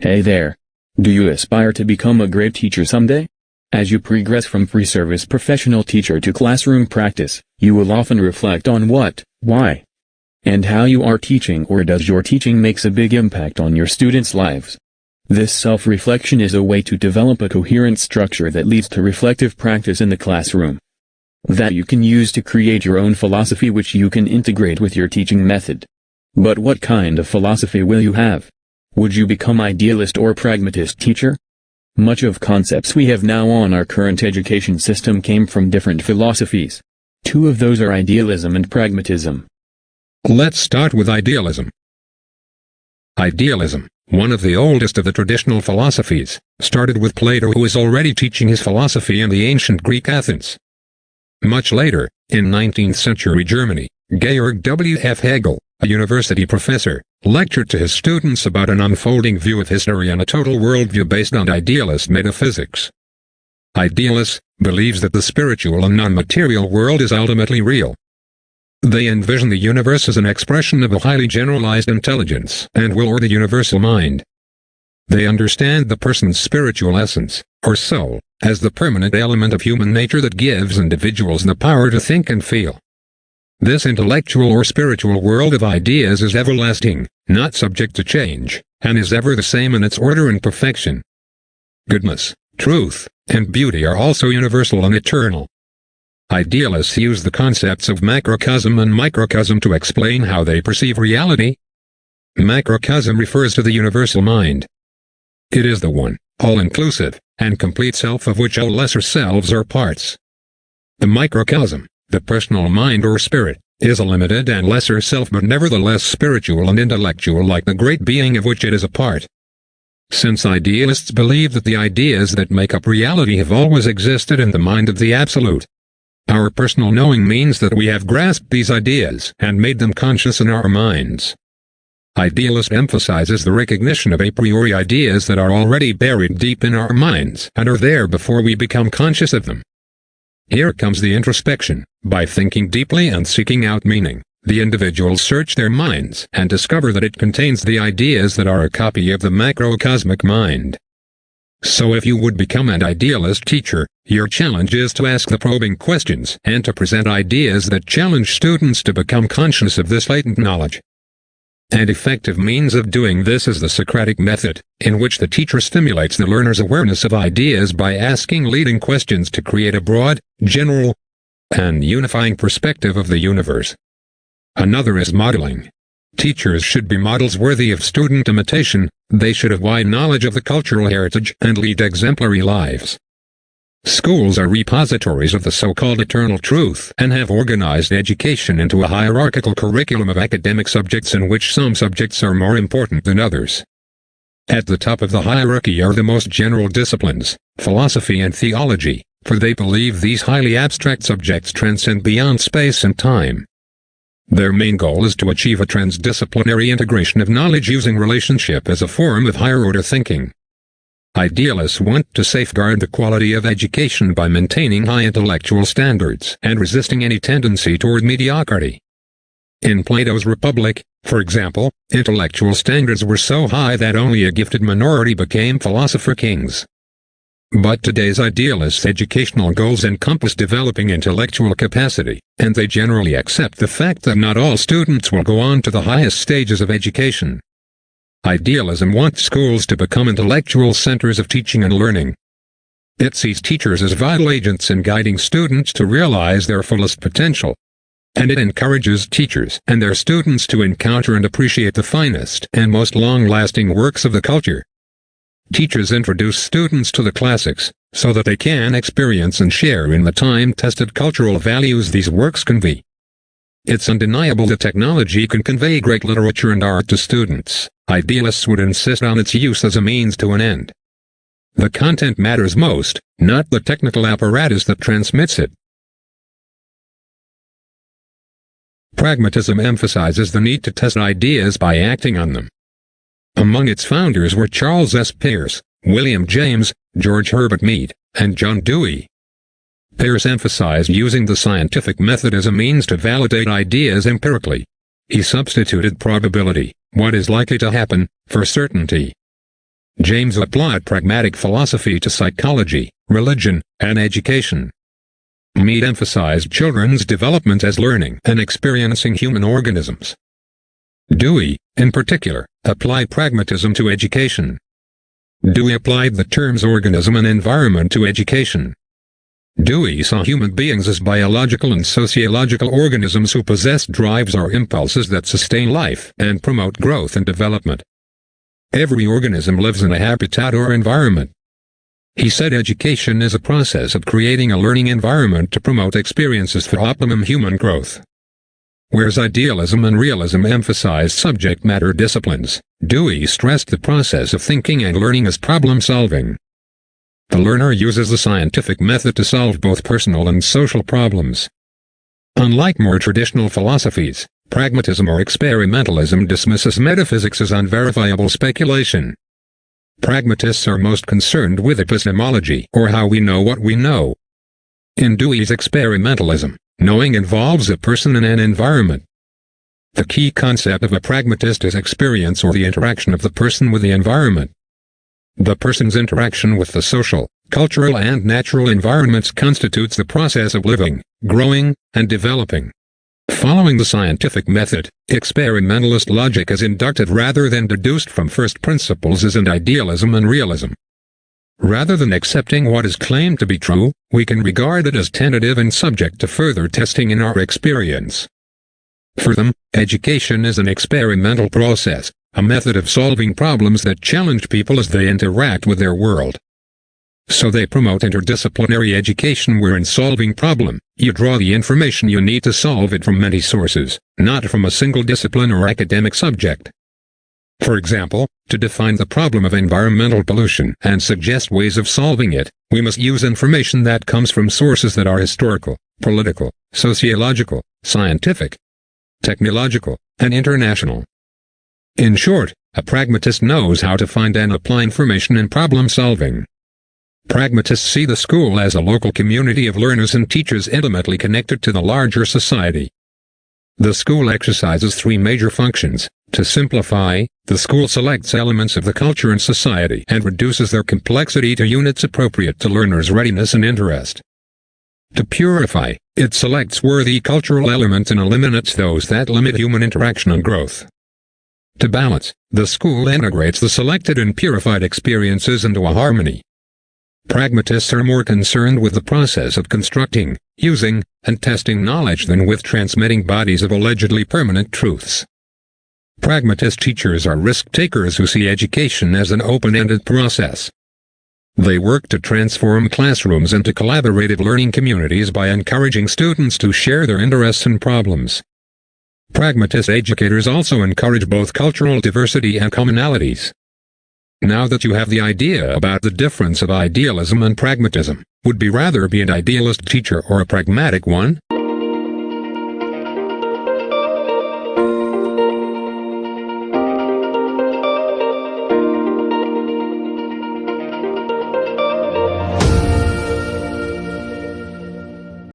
Hey there. Do you aspire to become a great teacher someday? As you progress from free-service professional teacher to classroom practice, you will often reflect on what, why, and how you are teaching, or does your teaching makes a big impact on your students' lives. This self-reflection is a way to develop a coherent structure that leads to reflective practice in the classroom, that you can use to create your own philosophy which you can integrate with your teaching method. But what kind of philosophy will you have? Would you become idealist or pragmatist teacher? Much of concepts we have now on our current education system came from different philosophies. Two of those are idealism and pragmatism. Let's start with idealism. Idealism, one of the oldest of the traditional philosophies, started with Plato, who was already teaching his philosophy in the ancient Greek Athens. Much later, in 19th century Germany, Georg W. F. Hegel, a university professor, lectured to his students about an unfolding view of history and a total worldview based on idealist metaphysics. Idealist believes that the spiritual and non-material world is ultimately real. They envision the universe as an expression of a highly generalized intelligence and will, or the universal mind. They understand the person's spiritual essence, or soul, as the permanent element of human nature that gives individuals the power to think and feel. This intellectual or spiritual world of ideas is everlasting, not subject to change, and is ever the same in its order and perfection. Goodness, truth, and beauty are also universal and eternal. Idealists use the concepts of macrocosm and microcosm to explain how they perceive reality. Macrocosm refers to the universal mind. It is the one, all-inclusive, and complete self of which all lesser selves are parts. The microcosm, the personal mind or spirit, is a limited and lesser self but nevertheless spiritual and intellectual like the great being of which it is a part. Since idealists believe that the ideas that make up reality have always existed in the mind of the Absolute, our personal knowing means that we have grasped these ideas and made them conscious in our minds. Idealist emphasizes the recognition of a priori ideas that are already buried deep in our minds and are there before we become conscious of them. Here comes the introspection. By thinking deeply and seeking out meaning, the individuals search their minds and discover that it contains the ideas that are a copy of the macrocosmic mind. So if you would become an idealist teacher, your challenge is to ask the probing questions and to present ideas that challenge students to become conscious of this latent knowledge. An effective means of doing this is the Socratic method, in which the teacher stimulates the learner's awareness of ideas by asking leading questions to create a broad, general, and unifying perspective of the universe. Another is modeling. Teachers should be models worthy of student imitation. They should have wide knowledge of the cultural heritage and lead exemplary lives. Schools are repositories of the so-called eternal truth and have organized education into a hierarchical curriculum of academic subjects in which some subjects are more important than others. At the top of the hierarchy are the most general disciplines, philosophy and theology, for they believe these highly abstract subjects transcend beyond space and time. Their main goal is to achieve a transdisciplinary integration of knowledge using relationship as a form of higher-order thinking. Idealists want to safeguard the quality of education by maintaining high intellectual standards and resisting any tendency toward mediocrity. In Plato's Republic, for example, intellectual standards were so high that only a gifted minority became philosopher kings. But today's idealists' educational goals encompass developing intellectual capacity, and they generally accept the fact that not all students will go on to the highest stages of education. Idealism wants schools to become intellectual centers of teaching and learning. It sees teachers as vital agents in guiding students to realize their fullest potential. And it encourages teachers and their students to encounter and appreciate the finest and most long-lasting works of the culture. Teachers introduce students to the classics, so that they can experience and share in the time-tested cultural values these works convey. It's undeniable that technology can convey great literature and art to students. Idealists would insist on its use as a means to an end. The content matters most, not the technical apparatus that transmits it. Pragmatism emphasizes the need to test ideas by acting on them. Among its founders were Charles S. Peirce, William James, George Herbert Mead, and John Dewey. Peirce emphasized using the scientific method as a means to validate ideas empirically. He substituted probability, what is likely to happen, for certainty. James applied pragmatic philosophy to psychology, religion, and education. Mead emphasized children's development as learning and experiencing human organisms. Dewey, in particular, applied pragmatism to education. Dewey applied the terms organism and environment to education. Dewey saw human beings as biological and sociological organisms who possess drives or impulses that sustain life and promote growth and development. Every organism lives in a habitat or environment. He said education is a process of creating a learning environment to promote experiences for optimum human growth. Whereas idealism and realism emphasized subject matter disciplines, Dewey stressed the process of thinking and learning as problem solving. The learner uses the scientific method to solve both personal and social problems. Unlike more traditional philosophies, pragmatism or experimentalism dismisses metaphysics as unverifiable speculation. Pragmatists are most concerned with epistemology, or how we know what we know. In Dewey's experimentalism, knowing involves a person and an environment. The key concept of a pragmatist is experience or the interaction of the person with the environment. The person's interaction with the social, cultural and natural environments constitutes the process of living, growing, and developing. Following the scientific method, experimentalist logic is inducted rather than deduced from first principles as in idealism and realism. Rather than accepting what is claimed to be true, we can regard it as tentative and subject to further testing in our experience. For them, education is an experimental process, a method of solving problems that challenge people as they interact with their world. So they promote interdisciplinary education where in solving problem, you draw the information you need to solve it from many sources, not from a single discipline or academic subject. For example, to define the problem of environmental pollution and suggest ways of solving it, we must use information that comes from sources that are historical, political, sociological, scientific, technological, and international. In short, a pragmatist knows how to find and apply information in problem solving. Pragmatists see the school as a local community of learners and teachers intimately connected to the larger society. The school exercises three major functions. To simplify, the school selects elements of the culture and society and reduces their complexity to units appropriate to learners' readiness and interest. To purify, it selects worthy cultural elements and eliminates those that limit human interaction and growth. To balance, the school integrates the selected and purified experiences into a harmony. Pragmatists are more concerned with the process of constructing, using, and testing knowledge than with transmitting bodies of allegedly permanent truths. Pragmatist teachers are risk-takers who see education as an open-ended process. They work to transform classrooms into collaborative learning communities by encouraging students to share their interests and problems. Pragmatist educators also encourage both cultural diversity and commonalities. Now that you have the idea about the difference of idealism and pragmatism, would you rather be an idealist teacher or a pragmatic one?